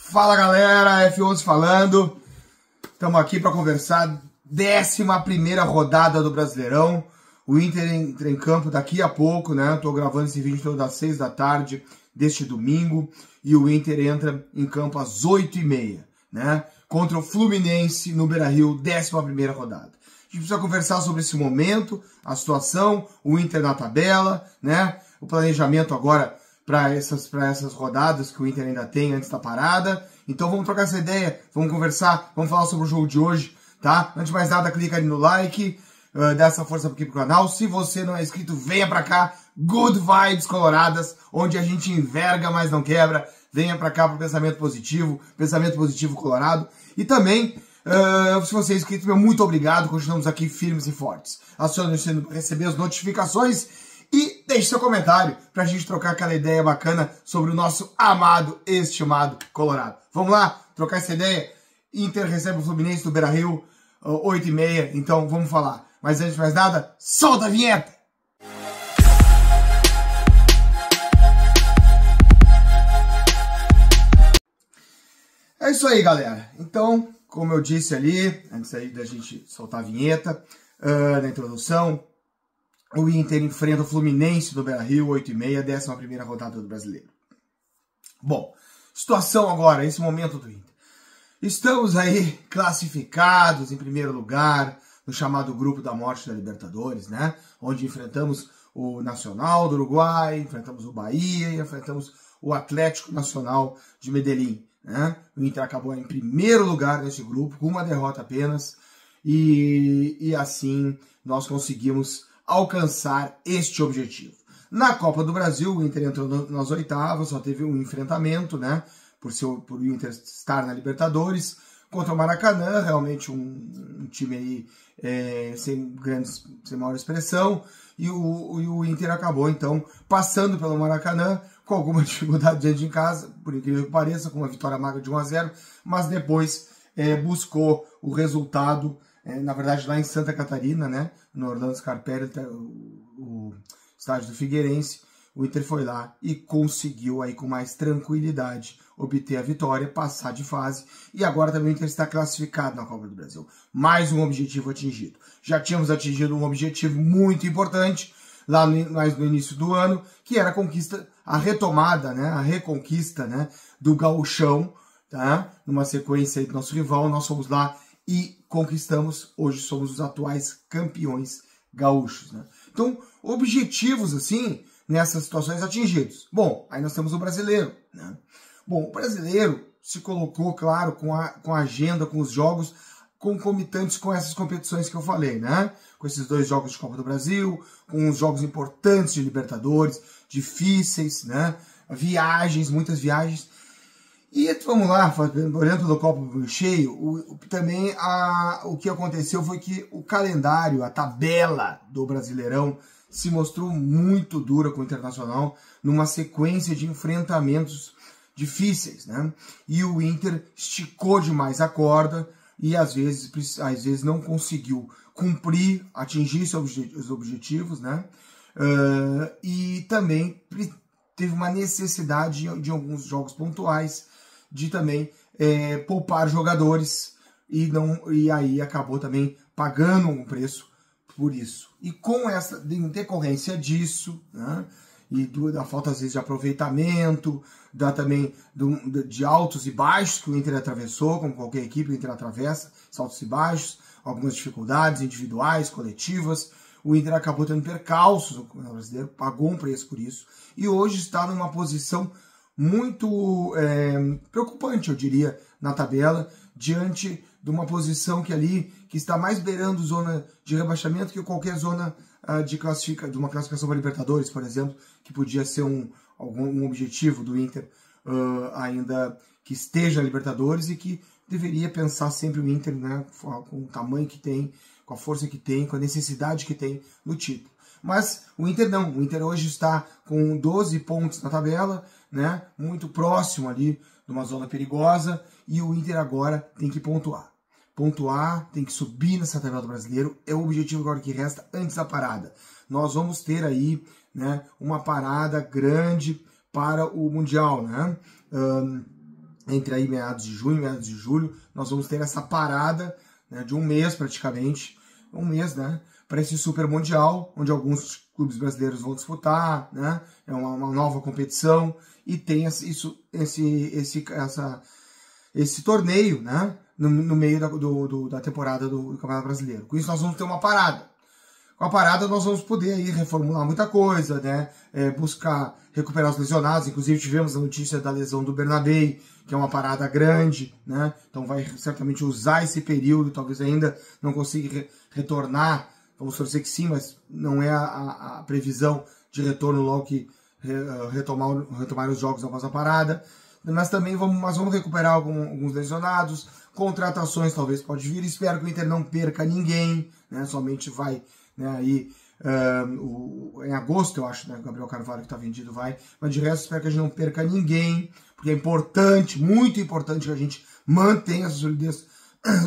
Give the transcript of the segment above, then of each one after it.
Fala galera, F11 falando. Estamos aqui para conversar 11ª rodada do Brasileirão. O Inter entra em campo daqui a pouco, né? Estou gravando esse vídeo todo às 6 da tarde deste domingo. E o Inter entra em campo às 8h30, né? Contra o Fluminense no Beira-Rio, 11ª rodada. A gente precisa conversar sobre esse momento, a situação, o Inter na tabela, né? O planejamento agora para essas rodadas que o Inter ainda tem antes da parada. Então vamos trocar essa ideia, vamos conversar, vamos falar sobre o jogo de hoje, tá? Antes de mais nada, clica ali no like, dá essa força aqui pro canal. Se você não é inscrito, venha pra cá, Good Vibes Coloradas, onde a gente enverga, mas não quebra. Venha pra cá pro pensamento positivo colorado. E também, se você é inscrito, meu muito obrigado, continuamos aqui firmes e fortes. Acione o sininho para receber as notificações. E deixe seu comentário pra gente trocar aquela ideia bacana sobre o nosso amado, estimado Colorado. Vamos lá, trocar essa ideia? Inter recebe o Fluminense do Beira-Rio, 8h30, então vamos falar. Mas antes de mais nada, solta a vinheta! É isso aí, galera. Então, como eu disse ali, antes aí da gente soltar a vinheta, na introdução, o Inter enfrenta o Fluminense do Beira-Rio, 8h30, 11ª rodada do Brasileiro. Bom, situação agora, esse momento do Inter. Estamos aí classificados em primeiro lugar no chamado Grupo da Morte da Libertadores, né? Onde enfrentamos o Nacional do Uruguai, enfrentamos o Bahia e enfrentamos o Atlético Nacional de Medellín, né? O Inter acabou em primeiro lugar nesse grupo, com uma derrota apenas, e assim nós conseguimos alcançar este objetivo. Na Copa do Brasil, o Inter entrou nas oitavas, só teve um enfrentamento, né? Por o Inter estar na Libertadores, contra o Maracanã, realmente um time aí sem maior expressão, e o Inter acabou, então, passando pelo Maracanã, com alguma dificuldade dentro de casa, por incrível que pareça, com uma vitória magra de 1-0, mas depois buscou o resultado, na verdade lá em Santa Catarina, né, no Orlando Scarpelli, o estádio do Figueirense. O Inter foi lá e conseguiu aí com mais tranquilidade obter a vitória, passar de fase, e agora também o Inter está classificado na Copa do Brasil. Mais um objetivo atingido. Já tínhamos atingido um objetivo muito importante lá no início do ano, que era a retomada, né, a reconquista, né, do Gauchão, tá? Numa sequência aí do nosso rival, nós fomos lá e conquistamos. Hoje somos os atuais campeões gaúchos, né? Então, objetivos assim nessas situações atingidos. Bom, aí nós temos o brasileiro, né? Bom, o brasileiro se colocou, claro, com a agenda, com os jogos concomitantes com essas competições que eu falei, né? Com esses 2 jogos de Copa do Brasil, com os jogos importantes de Libertadores, difíceis, né? Viagens, muitas viagens. E vamos lá, olhando pelo copo cheio, também o que aconteceu foi que o calendário, a tabela do Brasileirão se mostrou muito dura com o Internacional, numa sequência de enfrentamentos difíceis, né? E o Inter esticou demais a corda e às vezes não conseguiu atingir os objetivos, né? E também teve uma necessidade de alguns jogos pontuais de também poupar jogadores e aí acabou também pagando um preço por isso. E com essa decorrência disso, né, e da falta às vezes de aproveitamento, também de altos e baixos que o Inter atravessou, como qualquer equipe o Inter atravessa, altos e baixos, algumas dificuldades individuais, coletivas, o Inter acabou tendo percalços, o brasileiro pagou um preço por isso, e hoje está numa posição muito preocupante, eu diria, na tabela, diante de uma posição que está mais beirando zona de rebaixamento que qualquer zona de uma classificação para Libertadores, por exemplo, que podia ser um objetivo do Inter ainda que esteja na Libertadores, e que deveria pensar sempre o Inter, né, com o tamanho que tem, com a força que tem, com a necessidade que tem no título. Mas o Inter não, o Inter hoje está com 12 pontos na tabela, né, muito próximo ali de uma zona perigosa, e o Inter agora tem que pontuar. Tem que subir nessa tabela do Brasileiro, é o objetivo agora que resta antes da parada. Nós vamos ter aí, né, uma parada grande para o Mundial, né? entre aí meados de junho e meados de julho, nós vamos ter essa parada, né, de um mês praticamente, né, para esse Super Mundial, onde alguns clubes brasileiros vão disputar, né, é uma nova competição, e tem esse torneio, né, no meio da temporada do Campeonato Brasileiro. Com isso nós vamos ter uma parada. Com a parada nós vamos poder aí reformular muita coisa, né, buscar recuperar os lesionados. Inclusive tivemos a notícia da lesão do Bernabei, que é uma parada grande, né, então vai certamente usar esse período, talvez ainda não consiga retornar, vamos torcer que sim, mas não é a previsão de retorno logo que retomar os jogos após a parada. Mas também vamos recuperar alguns lesionados, contratações talvez pode vir, espero que o Inter não perca ninguém, né, somente vai, né, aí em agosto, eu acho, né, o Gabriel Carvalho que está vendido vai, mas de resto espero que a gente não perca ninguém, porque é importante, muito importante que a gente mantenha a solidez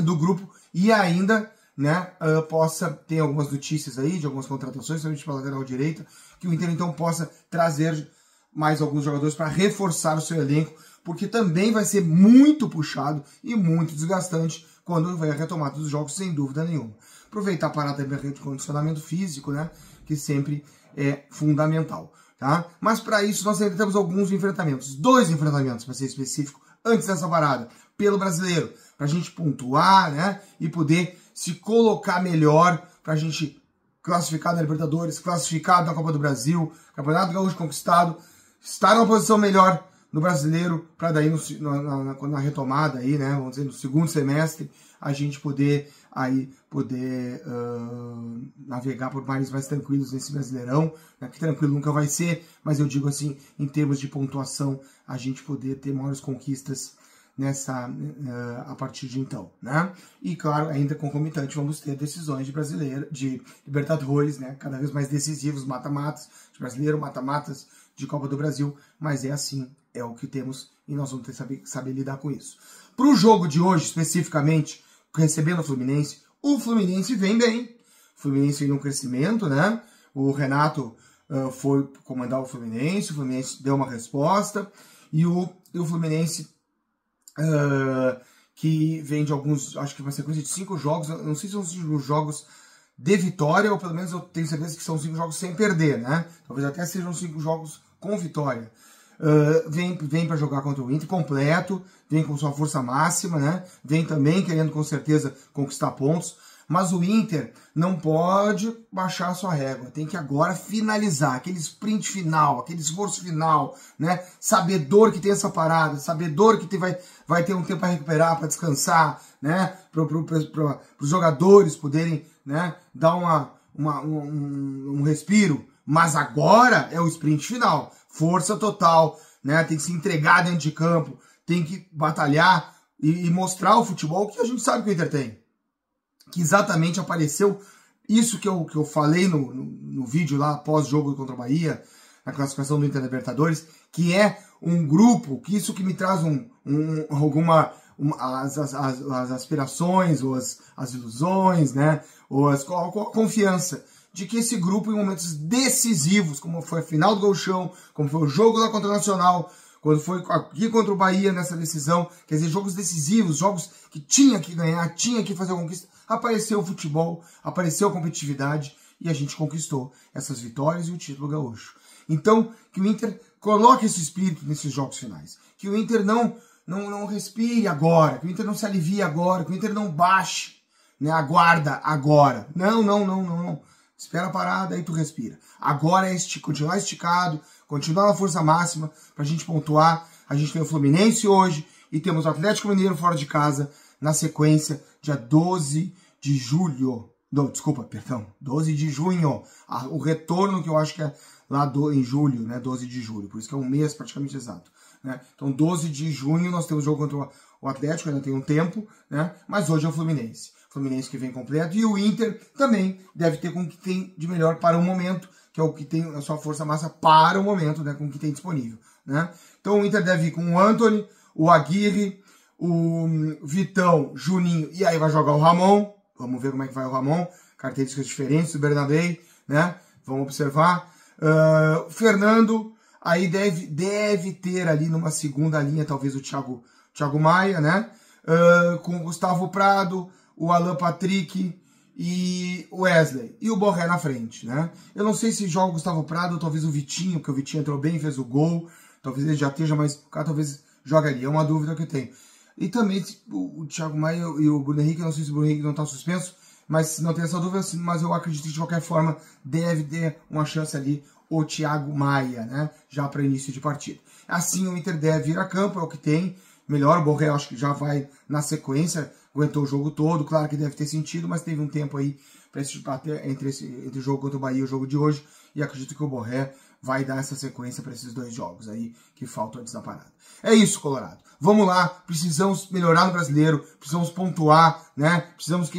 do grupo e ainda, né, possa ter algumas notícias aí de algumas contratações, somente para a lateral direita, que o Inter então possa trazer mais alguns jogadores para reforçar o seu elenco, porque também vai ser muito puxado e muito desgastante quando vai a retomada dos jogos, sem dúvida nenhuma. Aproveitar a parada de condicionamento físico, né, que sempre é fundamental, tá? Mas para isso nós ainda temos alguns enfrentamentos, 2 enfrentamentos para ser específico, antes dessa parada, pelo Brasileiro, para a gente pontuar, né, e poder se colocar melhor, para a gente classificar na Libertadores, classificado na Copa do Brasil, Campeonato Gaúcho conquistado, estar numa posição melhor no Brasileiro, para daí na retomada aí, né, vamos dizer, no segundo semestre, a gente poder navegar por mares mais tranquilos nesse Brasileirão, né, que tranquilo nunca vai ser, mas eu digo assim, em termos de pontuação, a gente poder ter maiores conquistas a partir de então, né? E claro, ainda concomitante, vamos ter decisões de Libertadores, né, cada vez mais decisivos, mata-matas de Brasileiro, mata-matas de Copa do Brasil, mas é assim, é o que temos e nós vamos ter que saber lidar com isso. Para o jogo de hoje, especificamente, recebendo o Fluminense vem bem, o Fluminense vem num crescimento, né? O Renato foi comandar o Fluminense deu uma resposta, e o Fluminense que vem de alguns, acho que uma sequência de 5 jogos, não sei se são 5 jogos de vitória, ou pelo menos eu tenho certeza que são 5 jogos sem perder, né? Talvez até sejam 5 jogos com vitória. Vem para jogar contra o Inter completo, vem com sua força máxima, né? Vem também querendo com certeza conquistar pontos, mas o Inter não pode baixar a sua régua, tem que agora finalizar, aquele sprint final, aquele esforço final, né? Sabedor que tem essa parada, sabedor que vai ter um tempo para recuperar, para descansar, né? Para os jogadores poderem, né, dar um respiro, mas agora é o sprint final, força total, né? Tem que se entregar dentro de campo, tem que batalhar e mostrar o futebol que a gente sabe que o Inter tem. Que exatamente apareceu isso que eu falei no vídeo lá após o jogo contra o Bahia, na classificação do Inter Libertadores, que é um grupo, que isso que me traz as aspirações, ou as ilusões, né, ou a confiança de que esse grupo, em momentos decisivos, como foi a final do Gauchão, como foi o jogo lá contra o Nacional, quando foi aqui contra o Bahia nessa decisão, quer dizer, jogos decisivos, jogos que tinha que ganhar, tinha que fazer a conquista, apareceu o futebol, apareceu a competitividade e a gente conquistou essas vitórias e o título gaúcho. Então, que o Inter coloque esse espírito nesses jogos finais, que o Inter não respire agora, que o Inter não se alivie agora, que o Inter não baixe, né, aguarda agora. Não. Espera a parada, aí tu respira. Agora é continuar esticado, continuar na força máxima pra gente pontuar. A gente tem o Fluminense hoje e temos o Atlético Mineiro fora de casa na sequência, dia 12 de julho. Não, desculpa, perdão, 12 de junho. O retorno que eu acho que é lá em julho, né, 12 de julho. Por isso que é um mês praticamente exato, né? Então, 12 de junho nós temos o jogo contra o Atlético, ainda tem um tempo, né? Mas hoje é o Fluminense. Fluminense que vem completo, e o Inter também deve ter com o que tem de melhor para o momento, que é o que tem a sua força massa para o momento, né, com o que tem disponível, né? Então o Inter deve ir com o Antony, o Aguirre, o Vitão, Juninho, e aí vai jogar o Ramon, vamos ver como é que vai o Ramon, características diferentes do Bernabei, né? Vamos observar. Fernando, Aí deve ter ali numa segunda linha, talvez o Thiago Maia, né? Com o Gustavo Prado, o Alan Patrick e o Wesley. E o Borré na frente, né? Eu não sei se joga o Gustavo Prado, ou talvez o Vitinho, porque o Vitinho entrou bem, fez o gol. Talvez ele já esteja, mas o cara talvez joga ali. É uma dúvida que eu tenho. E também o Thiago Maia e o Bruno Henrique, eu não sei se o Bruno Henrique não está suspenso, mas não tem essa dúvida, mas eu acredito que de qualquer forma deve ter uma chance ali o Thiago Maia, né? Já para início de partida. Assim o Inter deve ir a campo, é o que tem. Melhor, o Borré acho que já vai na sequência, aguentou o jogo todo, claro que deve ter sentido, mas teve um tempo aí para esse entre o jogo contra o Bahia e o jogo de hoje, e acredito que o Borré vai dar essa sequência para esses 2 jogos aí que faltam antes da parada. É isso, Colorado. Vamos lá, precisamos melhorar no Brasileiro, precisamos pontuar, né? Precisamos,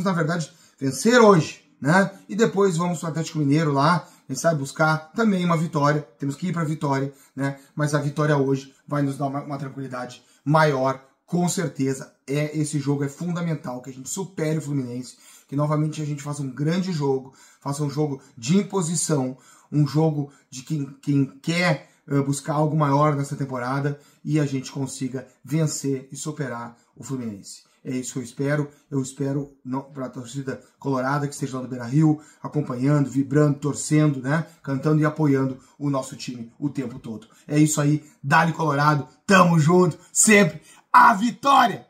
na verdade, vencer hoje, né? E depois vamos para o Atlético Mineiro lá, quem sabe buscar também uma vitória, temos que ir para a vitória, né? Mas a vitória hoje vai nos dar uma tranquilidade maior, com certeza. Esse jogo é fundamental, que a gente supere o Fluminense, que novamente a gente faça um grande jogo, faça um jogo de imposição, um jogo de quem quer buscar algo maior nessa temporada e a gente consiga vencer e superar o Fluminense. É isso que eu espero. Eu espero para a torcida colorada que esteja lá no Beira-Rio, acompanhando, vibrando, torcendo, né? Cantando e apoiando o nosso time o tempo todo. É isso aí. Dale Colorado. Tamo junto. Sempre a vitória!